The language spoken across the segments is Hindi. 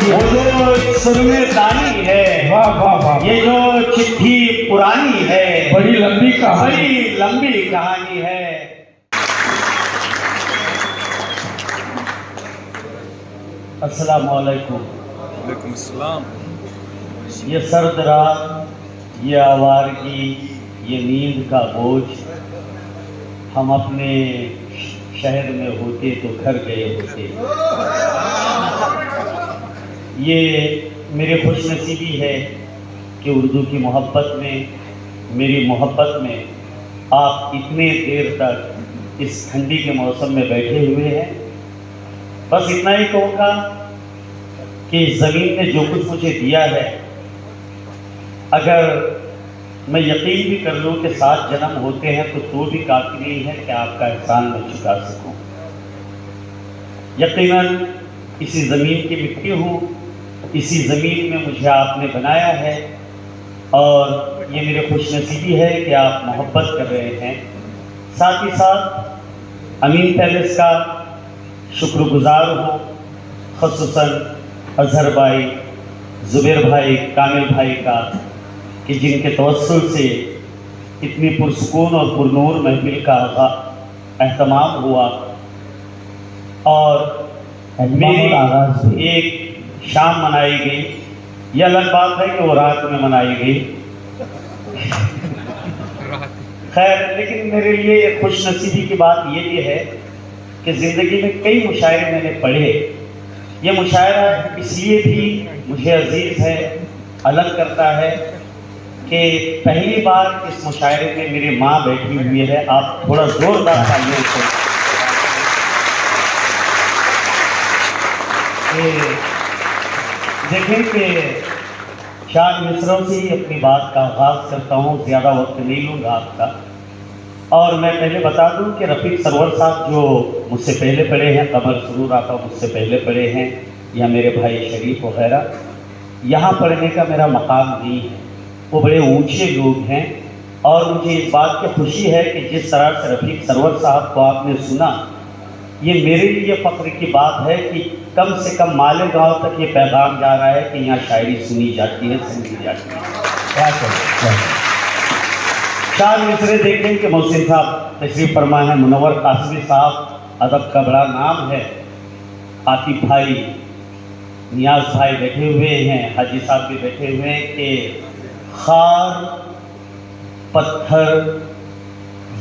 वो जो सुरमेदानी है, वाह वाह वाह, ये जो चिट्ठी पुरानी है, बड़ी लंबी कहानी। बड़ी लंबी कहानी है। अस्सलाम वालेकुम। वालेकुम अस्सलाम। ये सर्द रात, ये आवारगी, ये नींद का बोझ, हम अपने शहर में होते तो घर गए होते। ये मेरी खुशनसीबी है कि उर्दू की मोहब्बत में, मेरी मोहब्बत में आप इतने देर तक इस ठंडी के मौसम में बैठे हुए हैं। बस इतना ही कहूँगा कि ज़मीन ने जो कुछ मुझे दिया है, अगर मैं यकीन भी कर लूँ कि 7 जन्म होते हैं तो भी काफ़ी नहीं है कि आपका एहसान मैं चुका सकूँ। यकीनन इसी ज़मीन की मिट्टी हूँ, इसी ज़मीन में मुझे आपने बनाया है और ये मेरी खुशनसीबी है कि आप मोहब्बत कर रहे हैं। साथ ही साथ अमीन पैलेस का शुक्रगुजार हूँ, ख़ुसूसन अजहर भाई, ज़ुबैर भाई, कामिल भाई का, कि जिनके तवस्सुल से इतनी पुरसुकून और पुरनूर महफिल का एहतमाम हुआ और मेरी एक शाम मनाई गई। यह अलग बात है कि वो रात में मनाई गई, खैर, लेकिन मेरे लिए एक खुशनसीबी की बात ये भी है कि ज़िंदगी में कई मुशायरे मैंने पढ़े। ये मुशायरा इसलिए भी मुझे अजीज़ है, अलग करता है कि पहली बार इस मुशायरे में मेरी माँ बैठी हुई है। आप थोड़ा जोरदार तालियों से देखें कि शान मिसरों से ही अपनी बात का आगाज़ करता हूँ, ज़्यादा वक्त नहीं लूँगा आपका। और मैं पहले बता दूँ कि रफ़ीक सरवर साहब जो मुझसे पहले पढ़े हैं, कमर सुरूर आता मुझसे पहले पढ़े हैं, या मेरे भाई शरीफ वगैरह, यहाँ पढ़ने का मेरा मकाम नहीं है। वो बड़े ऊंचे लोग हैं और मुझे इस बात की खुशी है कि जिस तरह से रफ़ीक सरवर साहब को आपने सुना, ये मेरे लिए फ़ख्र की बात है कि कम से कम मालेगांव तक ये पैगाम जा रहा है कि यहाँ शायरी सुनी जाती है, समझी जाती है। क्या करें, शान मिसरे देखें कि मोहसिन साहब तशरीफ़ फरमा है, मुनव्वर कासमी साहब, अदब का बड़ा नाम है, आतिफ भाई, नियाज भाई बैठे हुए हैं, हाजी साहब भी बैठे हुए हैं कि खार, पत्थर,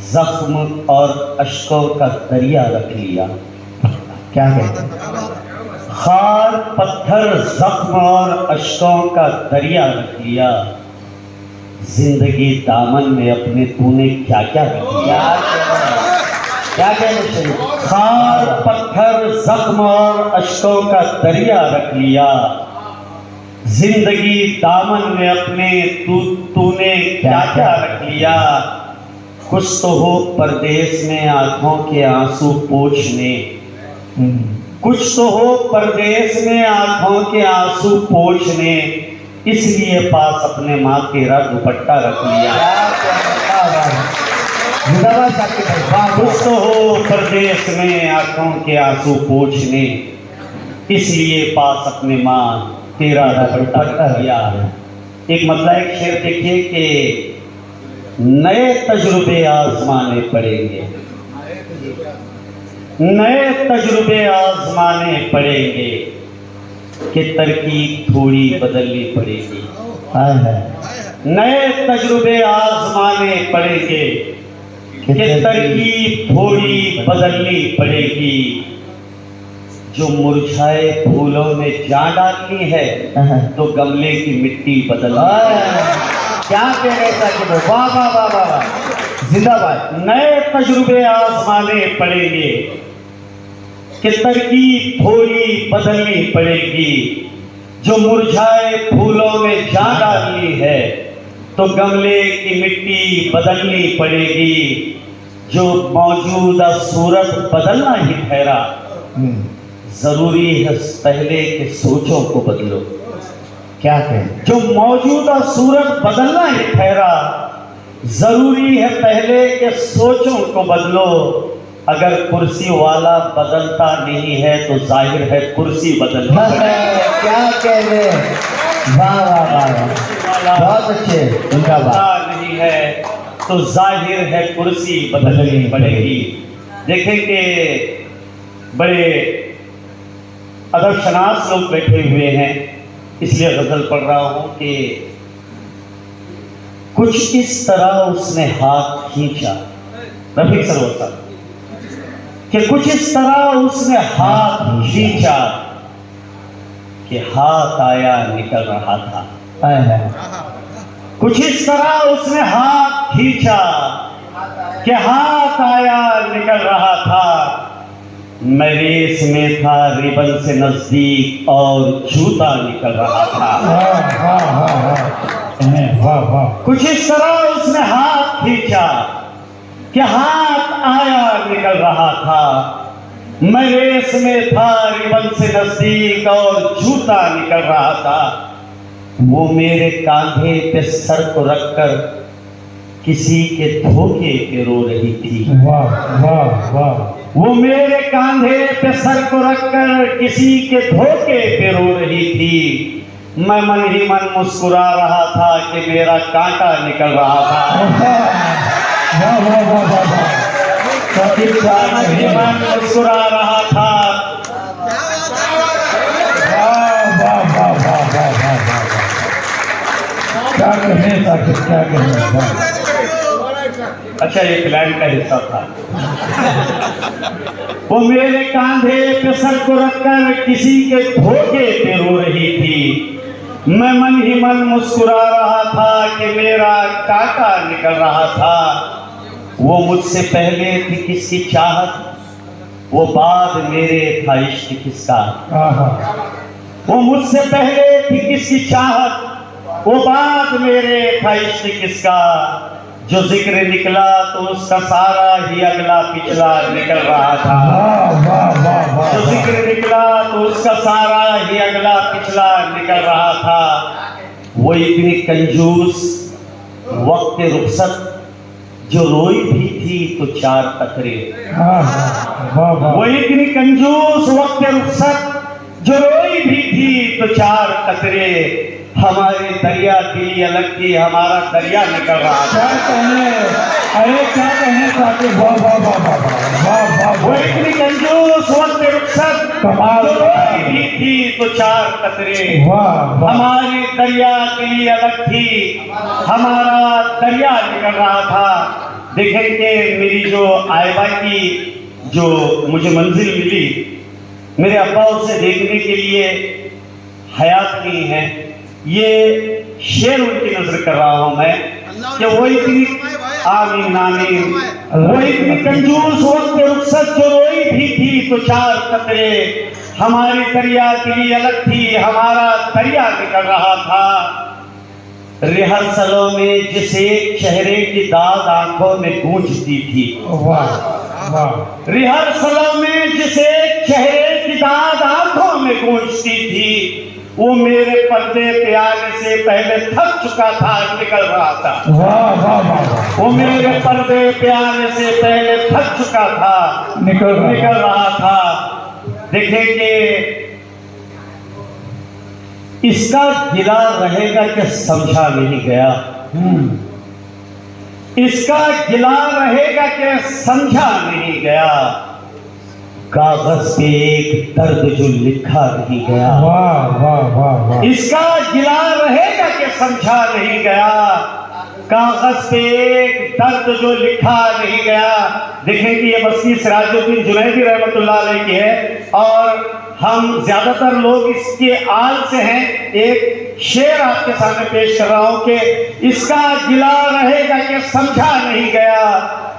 जख्म और अश्कों का दरिया रख लिया। क्या कहते हैं? खार, पत्थर, जख्म और अश्कों का दरिया रख लिया, जिंदगी दामन में अपने तूने क्या क्या रख लिया। क्या कहते हैं? खार, पत्थर, जख्म और अश्कों का दरिया रख लिया, जिंदगी दामन में अपने तूने क्या क्या रख लिया। कुछ तो हो परदेस में आंखों के आंसू पोंछने, कुछ तो हो परदेस में आंखों के आंसू पोंछने, इसलिए पास अपने माँ तेरा दुपट्टा रख लिया। कुछ तो हो परदेस में आंखों के आंसू पोंछने, इसलिए पास अपने माँ तेरा दुपट्टा रख लिया। एक मतलब एक शेर देखिए कि नए तजुर्बे आजमाने पड़ेंगे, नए तजुर्बे आजमाने पड़ेंगे, कि तरकीब थोड़ी बदलनी पड़ेगी। नए तजुर्बे आजमाने पड़ेंगे, कि तरकीब थोड़ी बदलनी पड़ेगी। जो मुरझाए फूलों में जान डालनी है तो गमले की मिट्टी बदलनी। क्या कह रहे थे? वाह वाह वाह वाह, जिंदाबाद। नए तजुर्बे आजमाने पड़ेंगे, कि तरकीब थोड़ी बदलनी पड़ेगी। जो मुरझाए फूलों में जान डालनी है तो गमले की मिट्टी बदलनी पड़ेगी। जो मौजूदा सूरत बदलना ही ठहरा, जरूरी है पहले के सोचों को बदलो। क्या कहें? जो मौजूदा सूरत बदलना ही ठहरा, जरूरी है पहले के सोचों को बदलो। अगर कुर्सी वाला बदलता नहीं है तो जाहिर है कुर्सी बदलनी पड़ेगी। क्या कह रहे हैं? वाह वाह वाह वाह, बहुत अच्छे, उनका बदलता बात। नहीं है तो जाहिर है कुर्सी बदलनी पड़ेगी। देखें कि बड़े अदब-शनास लोग बैठे हुए हैं, इसलिए गजल पढ़ रहा हूं कि कुछ इस तरह उसने हाथ खींचा, रफीक सरवर साहब, कि कुछ इस तरह उसने हाथ खींचा कि हाथ आया निकल रहा था। आए हैं। कुछ इस तरह उसने हाथ खींचा कि हाथ आया निकल रहा था। मैं रेस में था रिबन से नजदीक और जूता निकल रहा था। वाह वाह वाह वाह वाह वाह। कुछ इस तरह उसने हाथ खींचा कि हाथ आया निकल रहा था। मैं रेस में था रिबन से नजदीक और जूता निकल रहा था। वो मेरे कांधे पे सर को रखकर किसी के धोखे पे रो रही थी। वाह वाह वाह। वो मेरे कांधे पे सर को रखकर किसी के धोखे पे रो रही थी। मैं मन ही मन मुस्कुरा रहा था कि मेरा कांटा निकल रहा था। वाह वाह वाह वाह वाह। साकिब क्या मन ही कहें? मन मुस्कुरा रहा था। वाह वाह वाह वाह वाह वाह वाह। क्या कहें साकिब, क्या कहें? वाह। अच्छा, ये प्लान का हिस्सा था। वो मेरे कांधे पे सर को रखकर किसी के धोखे पे रो रही थी। मैं मन ही मन मुस्कुरा रहा था कि मेरा कांटा निकल रहा था। वो मुझसे पहले थी किसकी चाहत, वो बाद मेरे था इश्क किसका। आहा। वो मुझसे पहले थी किसकी चाहत, वो बाद मेरे था इश्क किसका। जो जिक्र निकला तो उसका सारा ही अगला पिछला निकल रहा था। वाह वाह वाह वाह जो वाह। जिक्र निकला तो उसका सारा ही अगला पिछला निकल रहा था। वो इतनी कंजूस वक्त रुखसत जो रोई भी थी तो चार तकरे। वाह वाह। वो इतनी कंजूस वक्त रुखसत जो रोई भी थी तो चार तकरे। हमारे दरिया दिली अलग थी, हमारा दरिया निकल रहा था। क्या कहें? अरे क्या कहें साकिब? वाह वाह वाह वाह वाह वाह वाह वो वाह। इतनी कंजूस वक्त रुखसत कमाल जो रोई भी थी तो चार तकरे। वाह वाह। हमारी दरिया दिली अलग थी, हमारा दरिया निकल रहा था। देखेंगे मेरी जो आयबा की जो मुझे मंजिल मिली, मेरे अब्बा उसे देखने के लिए हयात नहीं है। ये शेर उनकी नजर कर रहा हूं मैं कि वो इतनी आमीन आमीन, वो इतनी कंजूस वक्त रुखसत जो रोई भी थी तो चार कतरे। हमारी दरिया दिली अलग थी, हमारा दरिया निकल रहा था। रिहर्सलों में जिस एक चेहरे की दाद आंखों में गूंजती थी। वाह वाह। रिहर्सलों में जिस एक चेहरे की दाद आंखों में गूंजती थी, वो मेरे पर्दे पे आने से पहले थक चुका था, निकल रहा था। वाह वाह वाह। वो मेरे पर्दे पे आने से पहले थक चुका था, निकल रहा था। देखेंगे इसका गिला रहेगा कि समझा नहीं गया। इसका गिला रहेगा कि समझा नहीं गया। कागज पे एक दर्द जो लिखा नहीं गया। वाह वाह वाह वाह। इसका गिला रहेगा कि समझा नहीं गया। कागज पे एक दर्द जो लिखा नहीं गया। देखेंगे ये बस्ती सिराजुद्दीन जुनैदी रहमतुल्लाह अलैह की है और हम ज्यादातर लोग इसके आल से हैं। एक शेर आपके सामने पेश कर रहा हूं कि इसका गिला रहेगा कि समझा नहीं गया।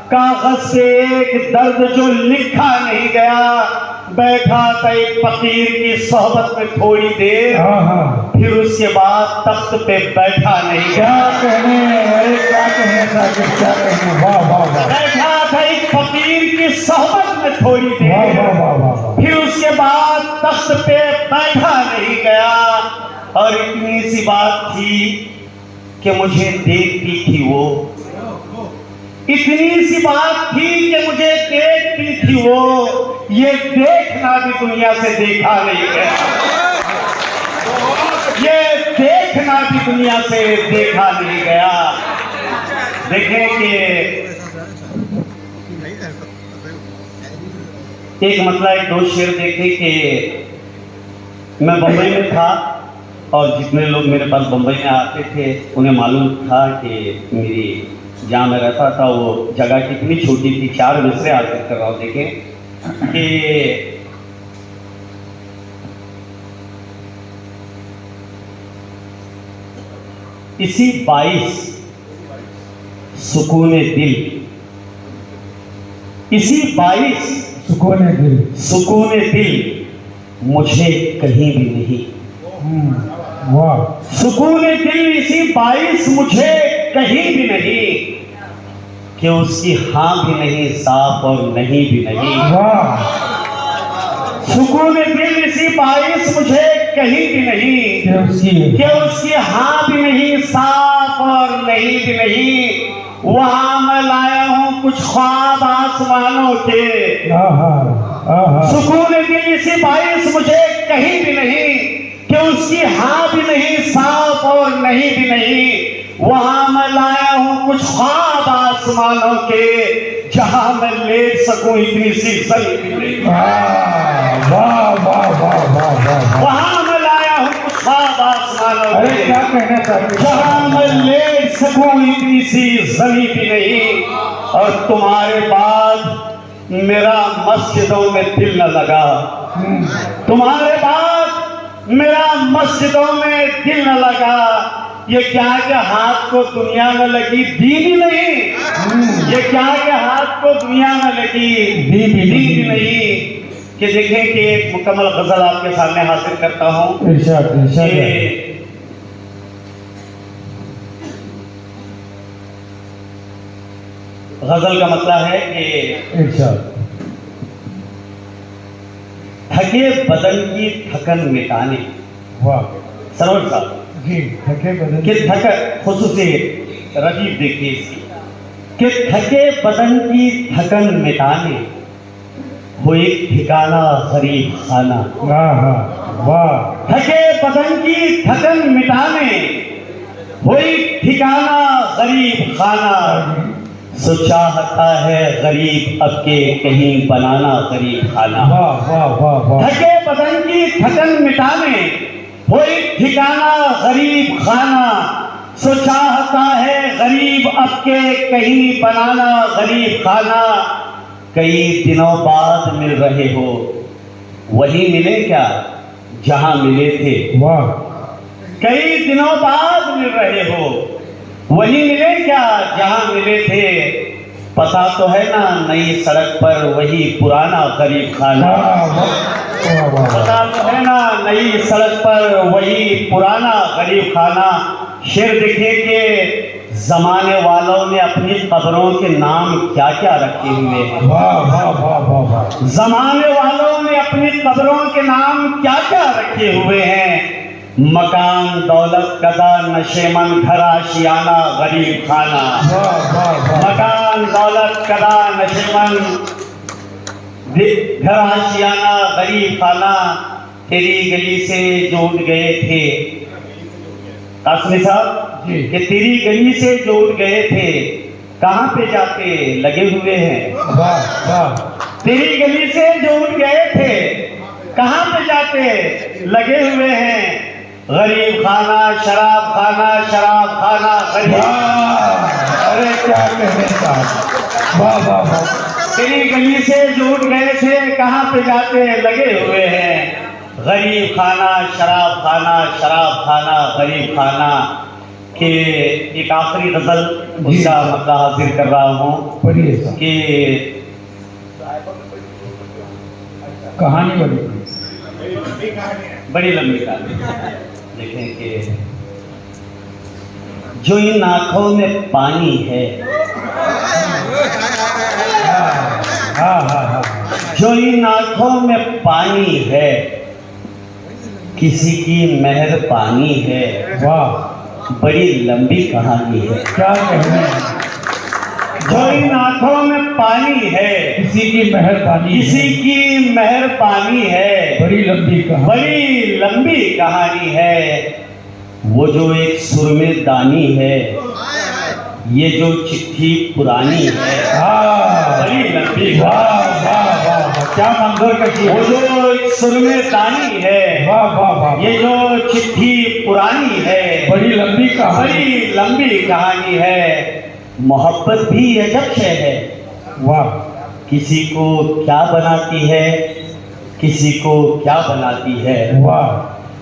कागज से एक दर्द जो लिखा नहीं गया। बैठा था एक फकीर की सोहबत में थोड़ी देर, फिर उसके बाद तख्त पे बैठा नहीं क्या गया। कहने? अरे क्या कहने साकिब, क्या कहने? वाह वाह वाह। बैठा था एक फकीर की सोहबत में थोड़ी वाह देर, वाह वाह वाह। फिर उसके बाद तख्त पे बैठा नहीं गया। और इतनी सी बात थी कि मुझे देखती थी वो, इतनी सी बात थी कि मुझे देखती देखती थी वो, ये देखना भी दुनिया से देखा नहीं गया, ये देखना भी दुनिया से देखा नहीं गया। देखें कि एक मतलब एक दो शेर देखे कि मैं बम्बई में था और जितने लोग मेरे पास बम्बई में आते थे उन्हें मालूम था कि मेरी जहाँ मैं रहता था वो जगह कितनी छोटी थी। 4 मिसरे आकर कर रहा हूँ। देखें कि इसी 22 सुकून दिल, इसी 22 सुकून दिल मुझे कहीं भी नहीं। वाह, सुकून दिल इसी 22 मुझे कहीं भी नहीं, कि उसकी हाँ भी नहीं साफ और नहीं भी नहीं। वाह, सुकून दिल इसी 22 मुझे कहीं भी नहीं, कि उसकी हाँ भी नहीं साफ और नहीं भी नहीं। वहां मैं लाया हूं कुछ ख्वाब आसमानों के। सुकून दिल इसी 22 मुझे कहीं भी नहीं, कि उसकी हाँ भी नहीं साफ और नहीं भी नहीं। वहां मैं लाया हूं कुछ ख्वाब आसमानों के, जहां मैं लेट सकूं इतनी सी जमीन भी नहीं। वाह वाह वाह वाह वाह। वहां मैं लाया हूं कुछ ख्वाब आसमानों अरे के, क्या कहना चाहते, जहां मैं लेट सकूं इतनी सी जमीन भी नहीं। और तुम्हारे बाद मेरा मस्जिदों में दिल न लगा, तुम्हारे बाद मेरा मस्जिदों में दिल न लगा। ये क्या के हाथ को दुनिया में लगी दीन ही नहीं, ये क्या के हाथ को दुनिया में लगी दीन ही नहीं। कि देखें कि एक मुकम्मल गजल आपके सामने हासिल करता हूँ। इरशाद इरशाद। गजल का मतलब है कि इरशाद। थके बदन की थकन मिटाने। वाह सरवर साहब जी, थके बदन कि थकन खुसूसी रजीब देखिए इसकी, कि थके बदन की थकन मिटाने हो एक ठिकाना गरीब खाना। वाह, थके बदन की थकन मिटाने हो एक ठिकाना गरीब खाना। सो चाहता है गरीब अब के कहीं बनाना गरीब खाना। वाह वाह वाह वाह। थके बदन की थकन मिटाने हो एक ठिकाना गरीब खाना। सो चाहता है गरीब अब के कहीं बनाना गरीब खाना। कई दिनों बाद मिल रहे हो, वही मिले क्या जहां मिले थे। वाह, कई दिनों बाद मिल रहे हो, वही मिले क्या जहां मिले थे। पता तो है ना नई सड़क पर वही पुराना गरीब खाना। पता तो है ना नई सड़क पर वही पुराना गरीब खाना। शेर देखे कि जमाने वालों ने अपनी कब्रों के नाम क्या क्या रखे हुए हैं। वाह वाह वाह वाह वाह। जमाने वालों ने अपनी कब्रों के नाम क्या क्या रखे हुए हैं। मकान दौलत कदा नशेमन घर आशियाना गरीब खाना। वाह वाह वाह। मकान दौलत कदा नशेमन घर आशियाना गरीब खाना। तेरी गली से जो उठ गए थे कासमी साहब, कि तेरी गली से जो उठ गए थे कहाँ पे जाते लगे हुए हैं। वाह वाह। तेरी गली से जो उठ गए थे कहाँ पे जाते लगे हुए हैं। गरीब खाना शराब खाना शराब खाना गरीब। अरे क्या कहने का। वाह वाह वाह। तेरी गली से जो उठ गए थे कहाँ पे जाते लगे हुए हैं। गरीब खाना शराब खाना शराब खाना गरीब खाना। के एक आखिरी गजल उसका मतलब हाजिर कर रहा हूँ कि कहानी बड़ी लंबी कहानी। देखें कि जो इन आंखों में पानी है, जो इन आंखों में पानी है, किसी की मेहरबानी है। वाह, बड़ी लंबी कहानी है। क्या कहने। जो इन आंखों में पानी है, किसी की मेहरबानी, किसी की मेहरबानी है, बड़ी लंबी कहानी, बड़ी लंबी कहानी है। वो जो एक सुर में दानी है, ये जो चिट्ठी पुरानी है, बड़ी लंबी। वाह वाह वाह, क्या मंजर कशी। वो जो एक सुर में दानी है, वाह वाह वाह, ये जो चिट्ठी पुरानी है, बड़ी लंबी कहानी, बड़ी लंबी कहानी है। मोहब्बत भी अजब शय है, वाह। किसी को क्या बनाती है, किसी को क्या बनाती है। वाह,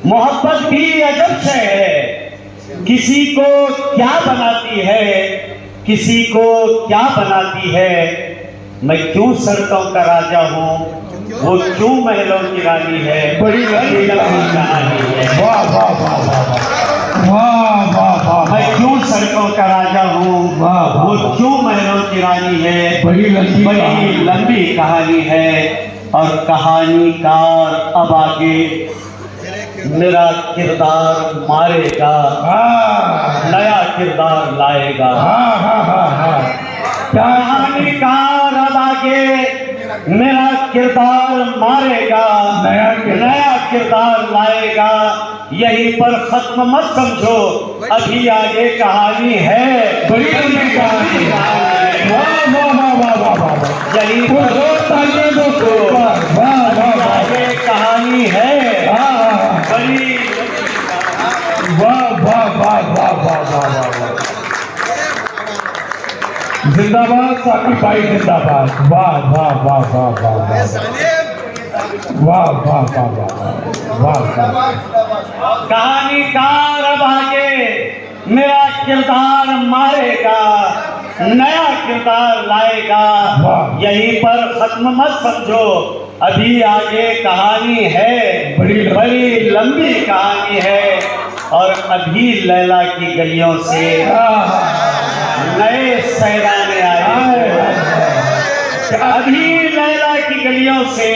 मोहब्बत भी अजब शय है, किसी को क्या बनाती है, किसी को क्या बनाती है। मैं क्यों सड़कों का राजा हूँ, वो क्यों महलों की रानी है, बड़ी लंबी कहानी है। वाह वाह वाह वाह वाह वाह वाह, मैं क्यों सड़कों का राजा हूँ, वाह, वाह, वो क्यों महलों की रानी है, बड़ी लंबी बड़ी कहानी। लंबी कहानी है। और कहानीकार अब आगे मेरा किरदार मारेगा, हाँ नया किरदार लाएगा। हाँ हाँ हाँ हाँ, क्या कहानीकार अब आगे मेरा किरदार मारेगा, नया किरदार लाएगा। यहीं पर खत्म मत समझो, अभी आगे कहानी है, बड़ी लंबी कहानी है। वाह वाह वाह वाह वाह वाह, यहीं पर वाह वाह आगे कहानी है, वाह बड़ी वाह वाह वाह वाह वाह वाह वाह, जिंदाबाद साकिब भाई जिंदाबाद। वाह वाह वाह वाह वाह वाह वाह वाह वाह वाह वाह। कहानीकार अब आगे मेरा किरदार मारेगा, नया किरदार लाएगा। वाह। यहीं पर खत्म मत समझो, अभी आगे कहानी है, बड़ी लंबी कहानी है। और अभी लैला की गलियों से नए सैराने आए, अभी लैला की गलियों से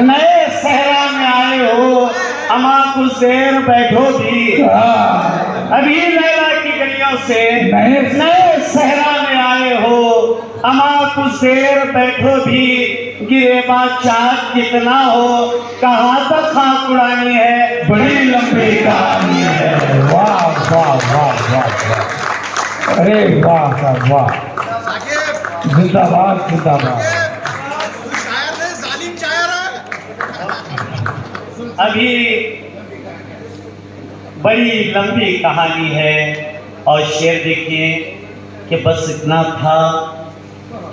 नए सहरा में आए हो। अमा कुछ देर बैठो भी, अभी लैला की गलियों से नए सहरा में आए हो। अमा कुछ देर बैठो भी, गिरेबा चाँद कितना हो, कहाँ तक खाक उड़ानी है, बड़ी लंबी कहानी है। वाह वाह वाह वाह वाह, अरे वाह साहब वाह, जिंदाबाद जिंदाबाद। अभी बड़ी लंबी कहानी है। और शेर देखिए कि बस इतना था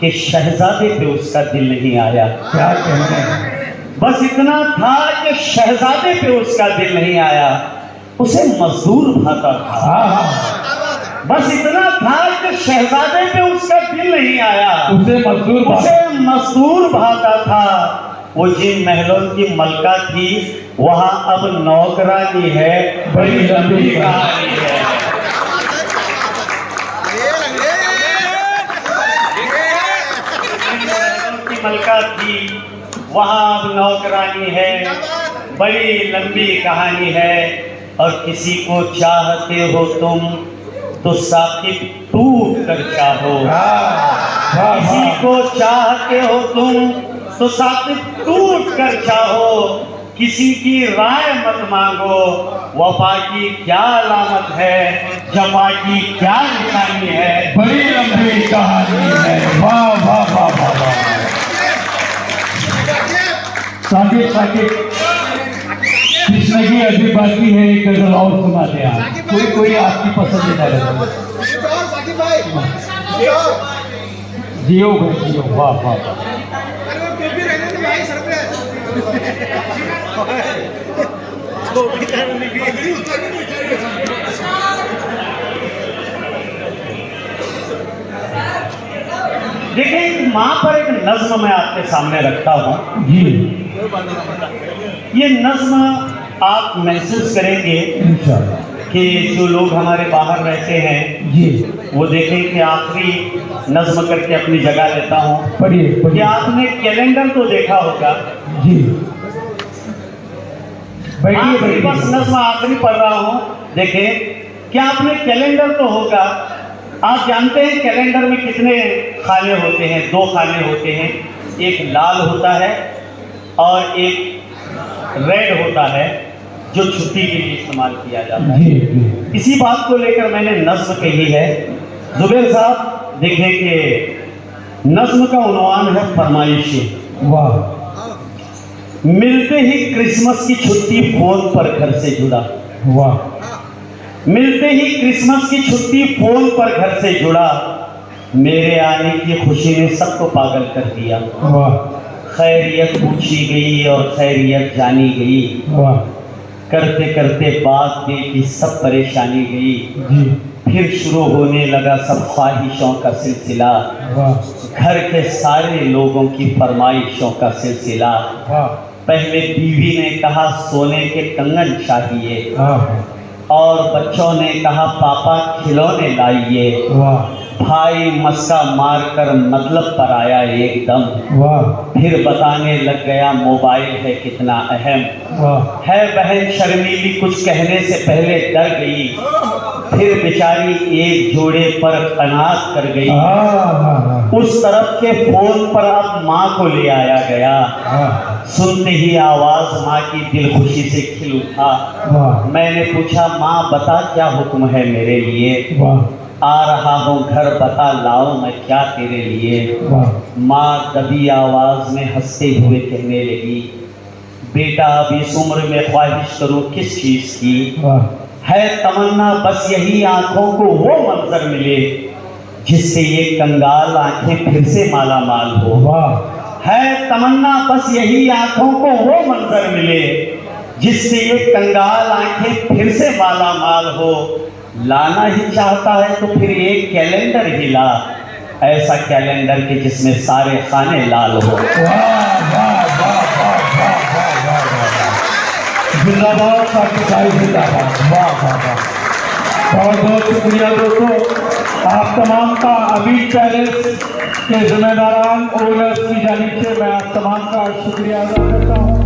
कि शहजादे पे उसका दिल नहीं आया। क्या कहते हैं, बस इतना था कि शहजादे पे उसका दिल नहीं आया, उसे मजदूर भाता था। हाँ बस इतना था कि शहजादे पे उसका दिल नहीं आया, उसे मजदूर भाता था। वो जिन महलों की मलका थी, वहाँ अब नौकरानी है, बड़ी लंबी कहानी है। की मलका थी, वहाँ अब नौकरानी है, बड़ी लंबी कहानी है। और किसी को चाहते हो तुम तो साकिब टूट कर चाहो, किसी को चाहते हो तुम तो साकिब टूट कर चाहो। किसी की राय मत मांगो, वफा की क्या अलामत है, जफा की क्या निशानी है, बड़ी लंबी कहानी है। वाह वाह वाह वाह वाह। साकिब साकिब, कृष्ण की अभी बाकी है, एक गजल और सुनाते हैं आप, कोई आपकी पसंदीदा गजल। जियो भाई जियो, वाह वाह वाह। देखिए, एक माँ पर एक नज्म मैं आपके सामने रखता हूँ जी, ये नज्म आप महसूस करेंगे इंशाल्लाह कि जो लोग हमारे बाहर रहते हैं जी। वो देखें कि आखिरी नज्म करके अपनी जगह लेता हूँ पढ़िए कि पढ़िए आपने कैलेंडर तो देखा होगा। जी, बैठिए आखिरी बस बैठिए। नज्म आखिरी पढ़ रहा हूँ, देखें कि आपने कैलेंडर तो होगा, आप जानते हैं कैलेंडर में कितने खाने होते हैं? 2 खाने होते हैं, एक लाल होता है और एक रेड होता है जो छुट्टी के लिए इस्तेमाल किया जाता है। इसी बात को लेकर मैंने नज्म कही है। जुबैर साहब देखें कि नज्म का उन्वान है फरमाइश। वाह। मिलते ही क्रिसमस की छुट्टी फोन पर घर से जुड़ा। वाह। मिलते ही क्रिसमस की छुट्टी फोन पर घर से जुड़ा। मेरे आने की खुशी ने सबको पागल कर दिया। वाह। खैरियत पूछी गई और खैरियत जानी गई। वाह। करते करते बात देखी सब परेशानी गई। जी। फिर शुरू होने लगा सब ख्वाहिशों का सिलसिला। वाह। घर के सारे लोगों की फरमाइशों का सिलसिला। वाह। पहले बीवी ने कहा सोने के कंगन चाहिए वाह। और बच्चों ने कहा पापा खिलौने लाइए। वाह। भाई मस्का मारकर मतलब पर आया एकदम। वाह। फिर बताने लग गया मोबाइल है कितना अहम। वाह। है बहन शर्मीली कुछ कहने से पहले डर गई। फिर बेचारी एक जोड़े पर कनात कर गई। उस तरफ के फोन पर अब माँ को ले आया गया। सुनते ही आवाज माँ की दिल खुशी से खिल उठा। मैंने पूछा माँ बता क्या हुक्म है मेरे लिए? आ रहा हूँ घर बता लाओ मैं क्या तेरे लिए। माँ दबी आवाज में हंसते हुए कहने लगी बेटा अब इस उम्र में ख्वाहिश करूँ किस चीज की? है तमन्ना बस यही आंखों को वो मंजर मिले जिससे ये कंगाल आंखें फिर से माला माल हो। है तमन्ना बस यही आंखों को वो मंजर मिले जिससे ये कंगाल आंखें फिर से माला माल हो। लाना ही चाहता है तो फिर एक कैलेंडर ही ला, ऐसा कैलेंडर के जिसमें सारे खाने लाल हो। जिंदाबाद साक्षी जिंदाबाद। वाह वाह वाह। बहुत बहुत शुक्रिया दोस्तों आप तमाम का अमीर पैलेस के जिम्मेदारान ओनर्स की जानिब से मैं आप तमाम का शुक्रिया अदा करता हूँ।